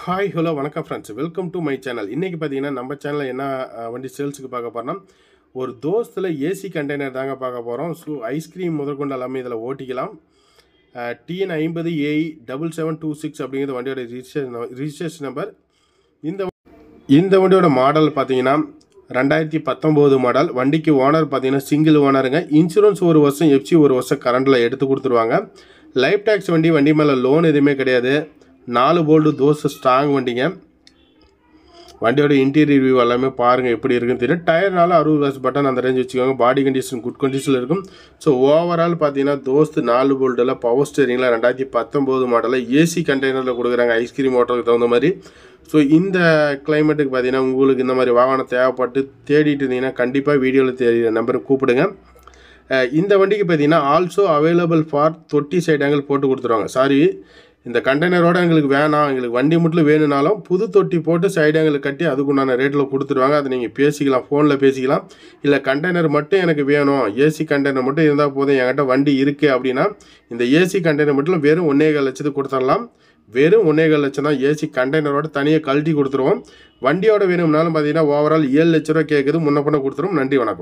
Hi hello வணக்கம் friends, welcome to my channel. இன்றைக்கி பார்த்தீங்கன்னா நம்ம சேனலில் என்ன வண்டி சேல்ஸுக்கு பார்க்க போகிறோம்னா, ஒரு தோஸ்தில் ஏசி கண்டெய்னர் தாங்க பார்க்க போகிறோம். ஸோ ஐஸ்கிரீம் முதற்கொண்டு எல்லாமே இதில் ஓட்டிக்கலாம். TN 50 AE 7726 அப்படிங்கிறது வண்டியோட ரிஜிஸ்ட்ரேஷன் நம்பர். இந்த வண்டியோட மாடல் பார்த்தீங்கன்னா 2019 மாடல். வண்டிக்கு ஓனர் பார்த்தீங்கன்னா சிங்கிள் ஓனருங்க. இன்சூரன்ஸ் 1 வருஷம், FC 1 வருஷம் கரண்டில் எடுத்து கொடுத்துருவாங்க. லைஃப் டேக்ஸ் வண்டி மேலே லோன் எதுவுமே கிடையாது. 4 போல்டு தோசை ஸ்ட்ராங் வண்டிங்க. வண்டியோட இன்டீரியர் வியூ எல்லாமே பாருங்கள் எப்படி இருக்குன்னு தெரியும். டயர்னால 60 பட்டன் அந்த ரேஞ்ச் வச்சுக்கோங்க. பாடி கண்டிஷன் குட் கண்டிஷனில் இருக்கும். ஸோ ஓவரால் பார்த்தீங்கன்னா தோஸ்து 4 போல்டில் பவர் ஸ்டேரிங்கில் 2019 மாடலில் ஏசி கண்டெய்னரில் கொடுக்குறாங்க, ஐஸ்கிரீம் ஓட்டருக்கு தகுந்த மாதிரி. ஸோ இந்த கிளைமேட்டுக்கு பார்த்தீங்கன்னா உங்களுக்கு இந்த மாதிரி வாகனம் தேவைப்பட்டு தேடிட்டு இருந்தீங்கன்னா கண்டிப்பாக வீடியோவில் தெரியுற நம்பருக்கு கூப்பிடுங்க. இந்த வண்டிக்கு பார்த்தீங்கன்னா ஆல்சோ அவைலபிள் ஃபார் தொட்டி சைடு ஆங்கிள் போட்டு கொடுத்துருவாங்க. சாரி, இந்த கண்டெய்னரோட எங்களுக்கு வேணாம், எங்களுக்கு வண்டி மட்டும் வேணும்னாலும் புது தொட்டி போட்டு சைடு ஆங்கிள் கட்டி அதுக்குண்டான ரேட்டில் கொடுத்துருவாங்க. அதை நீங்கள் பேசிக்கலாம், ஃபோனில் பேசிக்கலாம். இல்லை கண்டெய்னர் மட்டும் எனக்கு வேணும், ஏசி கண்டெய்னர் மட்டும் இருந்தால் போதும், என்கிட்ட வண்டி இருக்குது அப்படின்னா இந்த ஏசி கண்டெய்னர் மட்டும் வெறும் 1.25 லட்சத்துக்கு கொடுத்துடலாம். வெறும் 1.25 லட்சம் தான். ஏசி கண்டெய்னரோட தனியாக கழட்டி கொடுத்துருவோம். வண்டியோட வேணும்னாலும் பார்த்தீங்கன்னா ஓவரால் 7 லட்ச ரூபா கேட்குது, முன்ன பண்ண கொடுத்துரும். நன்றி, வணக்கம்.